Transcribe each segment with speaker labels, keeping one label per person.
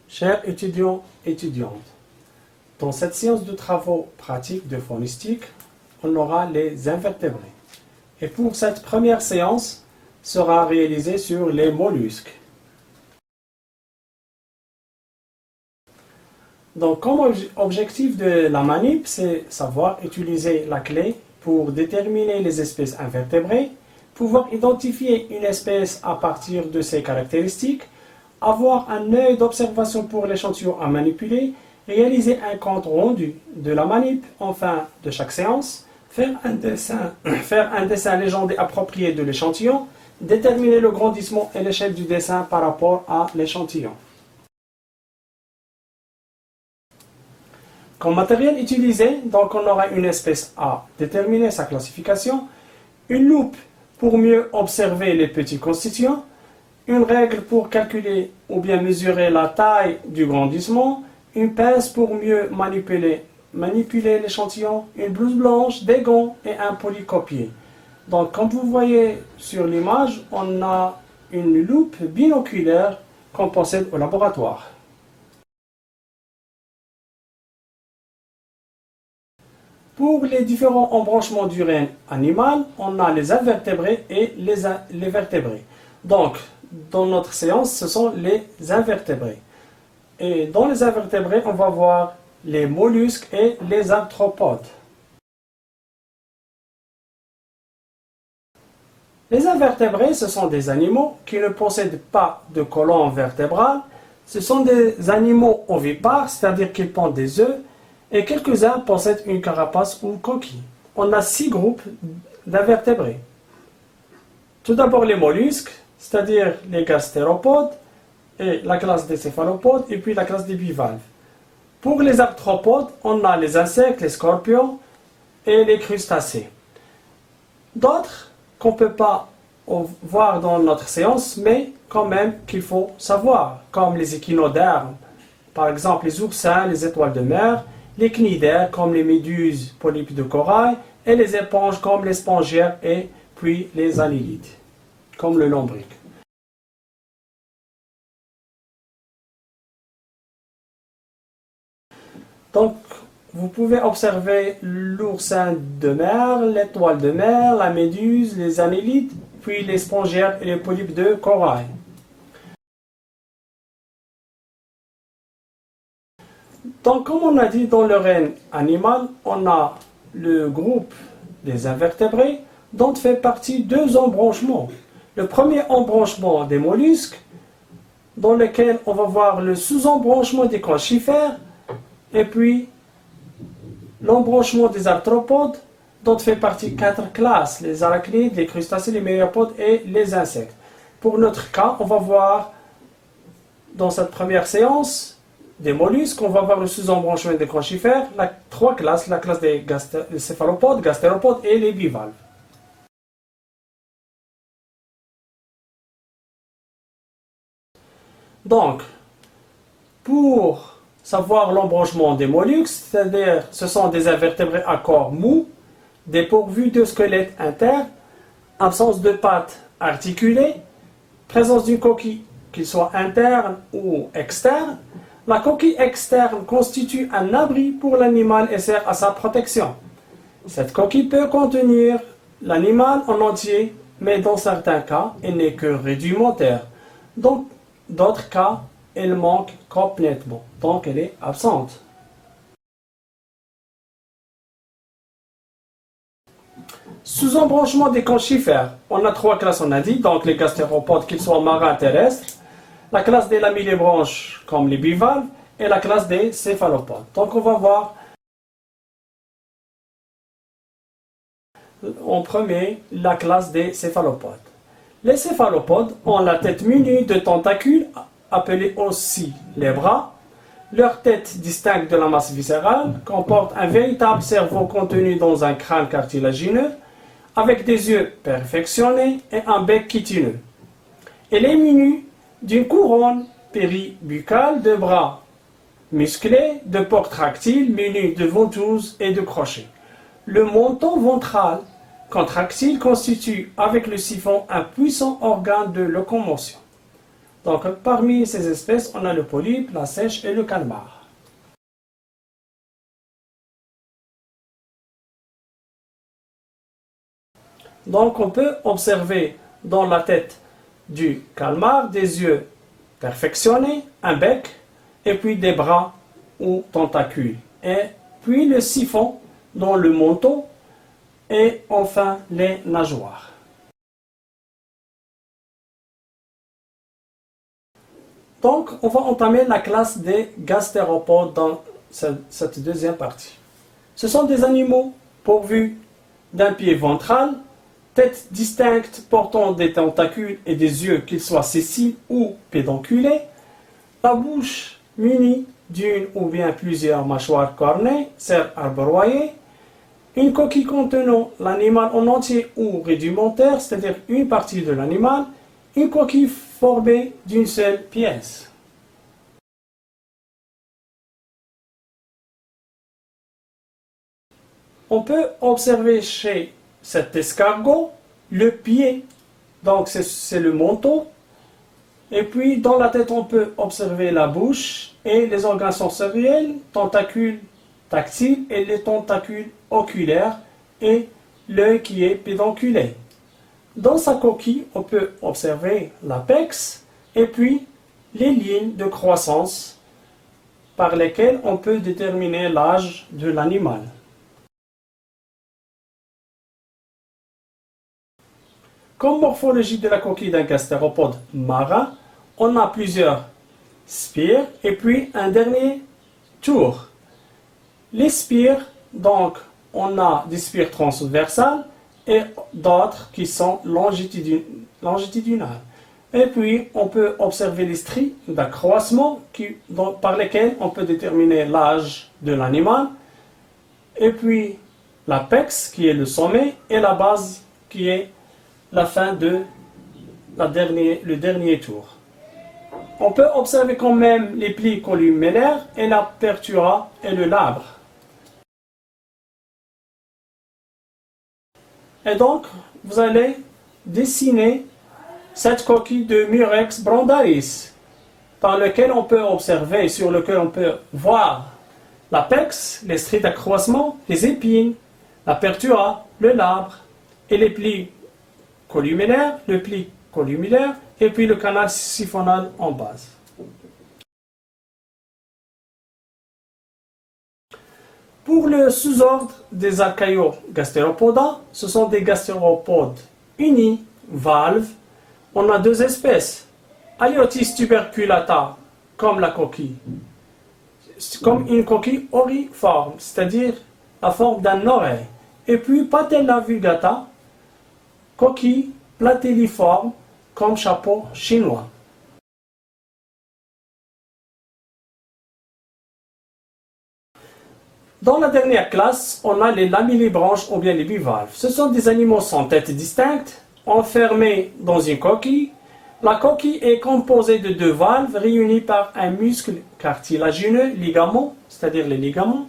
Speaker 1: Chers étudiants et étudiantes, dans cette séance de travaux pratiques de phonistique, on aura les invertébrés. Et pour cette première séance, sera réalisée sur les mollusques. Donc, comme objectif de la manip, c'est savoir utiliser la clé pour déterminer les espèces invertébrées, pouvoir identifier une espèce à partir de ses caractéristiques, avoir un œil d'observation pour l'échantillon à manipuler, réaliser un compte rendu de la manip en fin de chaque séance, faire un dessin légendé approprié de l'échantillon, déterminer le grandissement et l'échelle du dessin par rapport à l'échantillon. Comme matériel utilisé, donc on aura une espèce à déterminer sa classification, une loupe pour mieux observer les petits constituants, une règle pour calculer ou bien mesurer la taille du grandissement, une pince pour mieux manipuler l'échantillon, une blouse blanche, des gants et un polycopier. Donc comme vous voyez sur l'image, on a une loupe binoculaire qu'on possède au laboratoire. Pour les différents embranchements du règne animal, on a les invertébrés et les vertébrés. Donc, dans notre séance, ce sont les invertébrés. Et dans les invertébrés, on va voir les mollusques et les arthropodes. Les invertébrés, ce sont des animaux qui ne possèdent pas de colonne vertébrale. Ce sont des animaux ovipares, c'est-à-dire qu'ils pondent des œufs, et quelques-uns possèdent une carapace ou coquille. On a 6 groupes d'invertébrés. Tout d'abord les mollusques, c'est-à-dire les gastéropodes, et la classe des céphalopodes, et puis la classe des bivalves. Pour les arthropodes, on a les insectes, les scorpions et les crustacés. D'autres qu'on ne peut pas voir dans notre séance, mais quand même qu'il faut savoir, comme les échinodermes, par exemple les oursins, les étoiles de mer, les cnidaires comme les méduses, polypes de corail, et les éponges comme les spongiaires et puis les annélides, comme le lombric. Donc, vous pouvez observer l'oursin de mer, l'étoile de mer, la méduse, les annélides, puis les spongiaires et les polypes de corail. Donc, comme on a dit dans le règne animal, on a le groupe des invertébrés dont fait partie 2 embranchements. Le premier embranchement des mollusques, dans lequel on va voir le sous-embranchement des conchifères, et puis l'embranchement des arthropodes, dont fait partie 4 classes, les arachnides, les crustacés, les myriapodes et les insectes. Pour notre cas, on va voir dans cette première séance des mollusques, on va voir le sous-embranchement des conchifères, 3 classes, la classe des céphalopodes, gastéropodes et les bivalves. Donc, pour savoir l'embranchement des mollusques, c'est-à-dire ce sont des invertébrés à corps mou, dépourvus de squelette interne, absence de pattes articulées, présence d'une coquille, qu'il soit interne ou externe. La coquille externe constitue un abri pour l'animal et sert à sa protection. Cette coquille peut contenir l'animal en entier, mais dans certains cas, elle n'est que rudimentaire. Dans d'autres cas, elle manque complètement, donc elle est absente. Sous-embranchement des conchifères. On a 3 classes, on a dit, donc les gastéropodes, qu'ils soient marins terrestres, la classe des lamellibranches comme les bivalves et la classe des céphalopodes. Donc on va voir en premier la classe des céphalopodes. Les céphalopodes ont la tête munie de tentacules, appelés aussi les bras. Leur tête distincte de la masse viscérale comporte un véritable cerveau contenu dans un crâne cartilagineux, avec des yeux perfectionnés et un bec chitineux. Elle est munie d'une couronne péribuccale de bras musclés, de pores tractiles munis de ventouses et de crochets. Le menton ventral contractile constitue avec le siphon un puissant organe de locomotion. Donc, parmi ces espèces, on a le polype, la seiche et le calmar. Donc, on peut observer dans la tête du calmar des yeux perfectionnés, un bec, et puis des bras ou tentacules. Et puis le siphon dans le menton, et enfin les nageoires. Donc, on va entamer la classe des gastéropodes dans cette deuxième partie. Ce sont des animaux pourvus d'un pied ventral, tête distincte portant des tentacules et des yeux, qu'ils soient sessiles ou pédonculés, la bouche munie d'une ou bien plusieurs mâchoires cornées, serre arbroyées, une coquille contenant l'animal en entier ou rudimentaire, c'est-à-dire une partie de l'animal, une coquille formée d'une seule pièce. On peut observer chez cet escargot le pied, donc c'est le menton, et puis dans la tête on peut observer la bouche et les organes sensoriels, tentacules tactiles et les tentacules oculaires et l'œil qui est pédonculé. Dans sa coquille, on peut observer l'apex et puis les lignes de croissance par lesquelles on peut déterminer l'âge de l'animal. Comme morphologie de la coquille d'un gastéropode marin, on a plusieurs spires et puis un dernier tour. Les spires, donc, on a des spires transversales et d'autres qui sont longitudinales. Et puis, on peut observer les stries d'accroissement par lesquelles on peut déterminer l'âge de l'animal. Et puis, l'apex qui est le sommet et la base qui est la fin de le dernier tour. On peut observer quand même les plis columnaires et l'apertura et le labre. Et donc, vous allez dessiner cette coquille de Murex brandaris, par lequel on peut observer, sur lequel on peut voir l'apex, les stries d'accroissement, les épines, l'apertura, le labre et les plis columnaires, le pli columulaire et puis le canal siphonal en base. Pour le sous-ordre des Archaeogastéropoda, ce sont des gastéropodes univalves. On a deux espèces. Aliotis tuberculata, comme la coquille, comme une coquille auriforme, c'est-à-dire la forme d'un oreille. Et puis Patella vulgata, coquille platéliforme, comme chapeau chinois. Dans la dernière classe, on a les lamellibranches ou bien les bivalves. Ce sont des animaux sans tête distincte, enfermés dans une coquille. La coquille est composée de deux valves réunies par un muscle cartilagineux, ligament, c'est-à-dire les ligaments.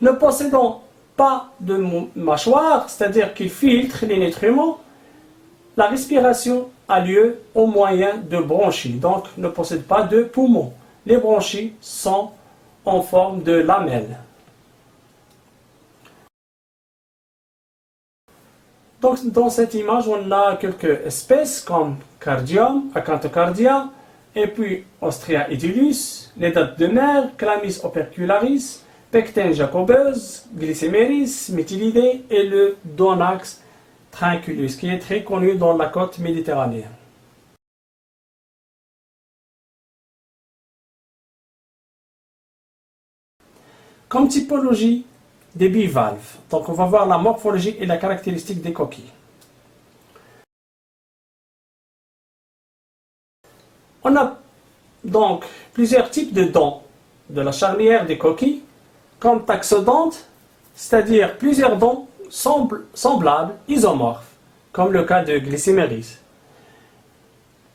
Speaker 1: Ne possédant pas de mâchoire, c'est-à-dire qu'ils filtrent les nutriments, la respiration a lieu au moyen de bronchies, donc ne possède pas de poumons. Les bronchies sont en forme de lamelles. Donc, dans cette image, on a quelques espèces comme Cardium, Acanthocardia, et puis Ostrea edulus, les dattes de mer, Chlamys opercularis, Pecten jacobeus, Glycemeris, Méthylidés et le Donax trinculus, qui est très connu dans la côte méditerranéenne. Comme typologie des bivalves, donc on va voir la morphologie et la caractéristique des coquilles. On a donc plusieurs types de dents de la charnière des coquilles, comme taxodontes, c'est-à-dire plusieurs dents semblables, isomorphes, comme le cas de Glycemeris.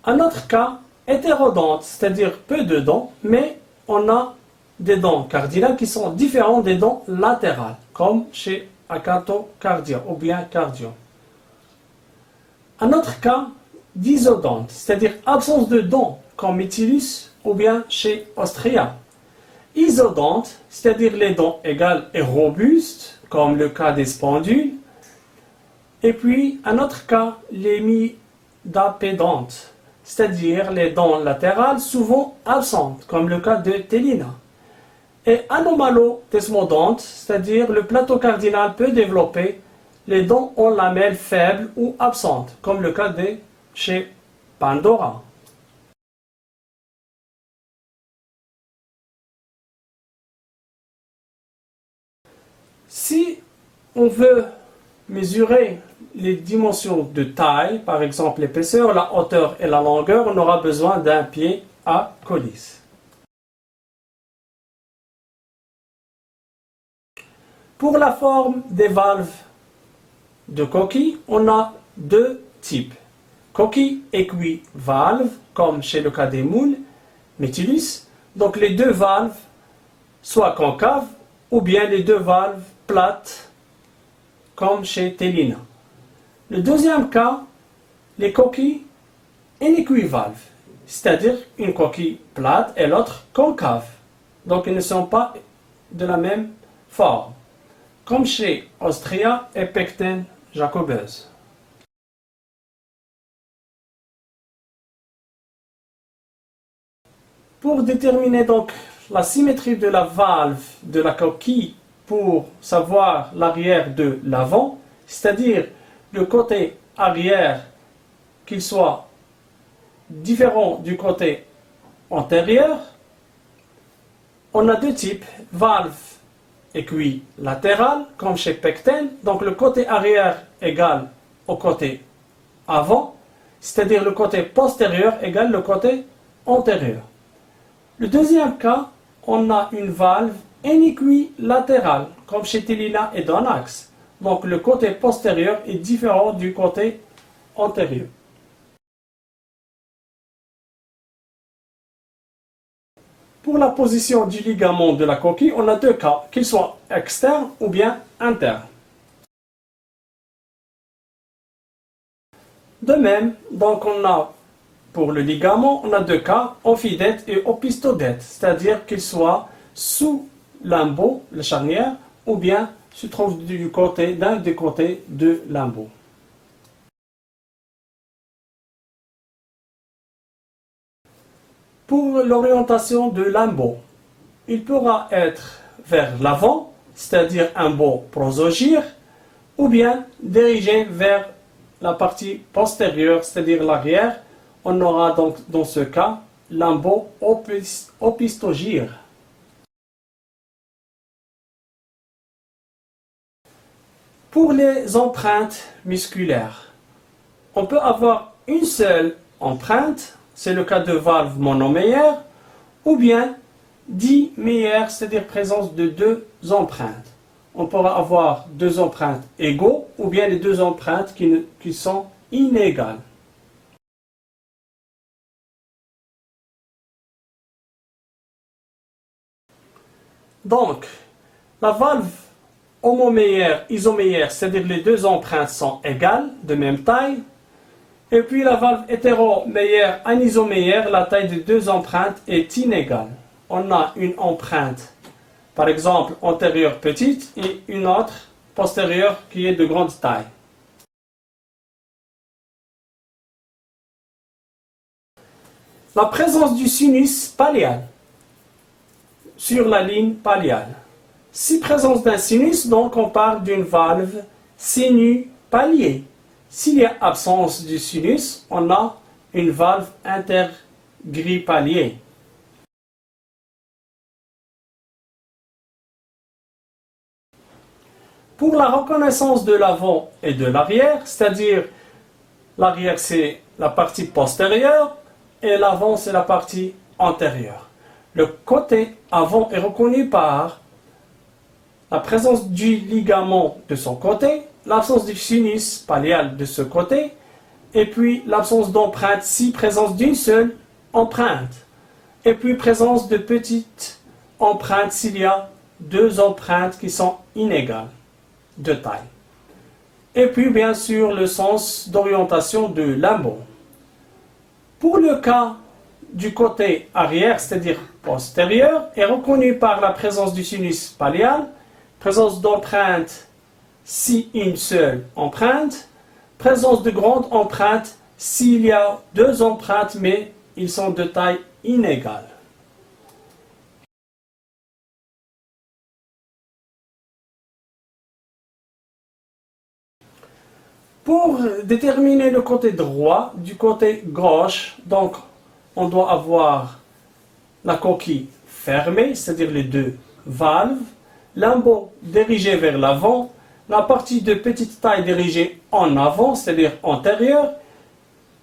Speaker 1: Un autre cas, hétérodonte, c'est-à-dire peu de dents, mais on a des dents cardinales qui sont différentes des dents latérales, comme chez Acanthocardia ou bien Cardium. Un autre cas, d'isodonte, c'est-à-dire absence de dents, comme Mytilus ou bien chez Ostrea. Isodonte, c'est-à-dire les dents égales et robustes, comme le cas des spondules. Et puis, un autre cas, les midapédontes, c'est-à-dire les dents latérales souvent absentes, comme le cas de Tellina. Et anomalodesmodonte, c'est-à-dire le plateau cardinal peut développer les dents en lamelles faibles ou absentes, comme le cas de chez Pandora. Si on veut mesurer les dimensions de taille, par exemple l'épaisseur, la hauteur et la longueur, on aura besoin d'un pied à coulisse. Pour la forme des valves de coquille, on a deux types. Coquille équivalve, comme chez le cas des moules, Mytilus. Donc les deux valves, soit concaves, ou bien les deux valves plates, comme chez Tellina. Le deuxième cas, les coquilles inéquivalves, c'est-à-dire une coquille plate et l'autre concave. Donc ils ne sont pas de la même forme, comme chez Ostrea et Pecten jacobeuse. Pour déterminer donc la symétrie de la valve de la coquille pour savoir l'arrière de l'avant, c'est-à-dire le côté arrière qu'il soit différent du côté antérieur, on a deux types, valve équilatérale comme chez Pecten, donc le côté arrière égal au côté avant, c'est-à-dire le côté postérieur égale le côté antérieur. Le deuxième cas, on a une valve inéquilatérale, comme chez Tellina et Donax. Donc le côté postérieur est différent du côté antérieur. Pour la position du ligament de la coquille, on a deux cas, qu'il soit externe ou bien interne. De même, donc on a pour le ligament, on a deux cas, amphidète et opistodète, c'est-à-dire qu'il soit sous l'embout, la charnière, ou bien se trouve d'un des côtés de l'embout. Pour l'orientation de l'embout, il pourra être vers l'avant, c'est-à-dire embout prosogyre, ou bien dirigé vers la partie postérieure, c'est-à-dire l'arrière. On aura donc dans ce cas l'embout opistogyre. Pour les empreintes musculaires, on peut avoir une seule empreinte, c'est le cas de valve monoméière, ou bien diméière, c'est-à-dire présence de deux empreintes. On pourra avoir deux empreintes égaux, ou bien les deux empreintes qui sont inégales. Donc, la valve homoméière, isoméière, c'est-à-dire les deux empreintes sont égales, de même taille. Et puis la valve hétéroméière, anisoméière, la taille des deux empreintes est inégale. On a une empreinte, par exemple, antérieure petite et une autre postérieure qui est de grande taille. La présence du sinus pallial sur la ligne palliale. Si présence d'un sinus, donc on parle d'une valve sinus-palliée. S'il y a absence du sinus, on a une valve intergrippalliée. Pour la reconnaissance de l'avant et de l'arrière, c'est-à-dire l'arrière c'est la partie postérieure et l'avant c'est la partie antérieure. Le côté avant est reconnu par la présence du ligament de son côté, l'absence du sinus pallial de ce côté, et puis l'absence d'empreinte si présence d'une seule empreinte, et puis présence de petites empreintes s'il y a deux empreintes qui sont inégales de taille. Et puis bien sûr le sens d'orientation de l'embout. Pour le cas du côté arrière, c'est-à-dire postérieur, est reconnu par la présence du sinus pallial, présence d'empreinte si une seule empreinte, présence de grande empreinte s'il y a deux empreintes mais ils sont de taille inégale. Pour déterminer le côté droit du côté gauche, donc on doit avoir la coquille fermée, c'est-à-dire les deux valves, l'embout dirigé vers l'avant, la partie de petite taille dirigée en avant, c'est-à-dire antérieure,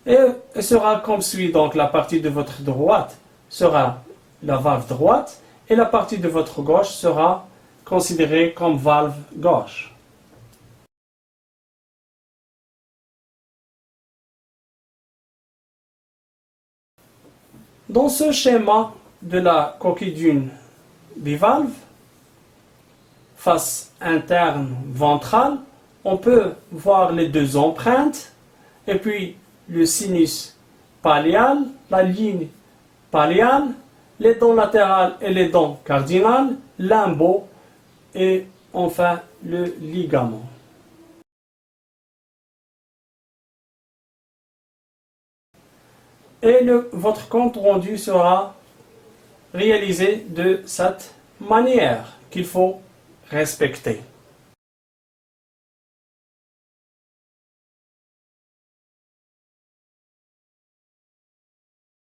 Speaker 1: et sera comme suit. Donc la partie de votre droite sera la valve droite et la partie de votre gauche sera considérée comme valve gauche. Dans ce schéma de la coquille d'une bivalve, face interne ventrale, on peut voir les deux empreintes et puis le sinus pallial, la ligne palliale, les dents latérales et les dents cardinales, l'embout et enfin le ligament. Et votre compte rendu sera réalisé de cette manière qu'il faut respecter.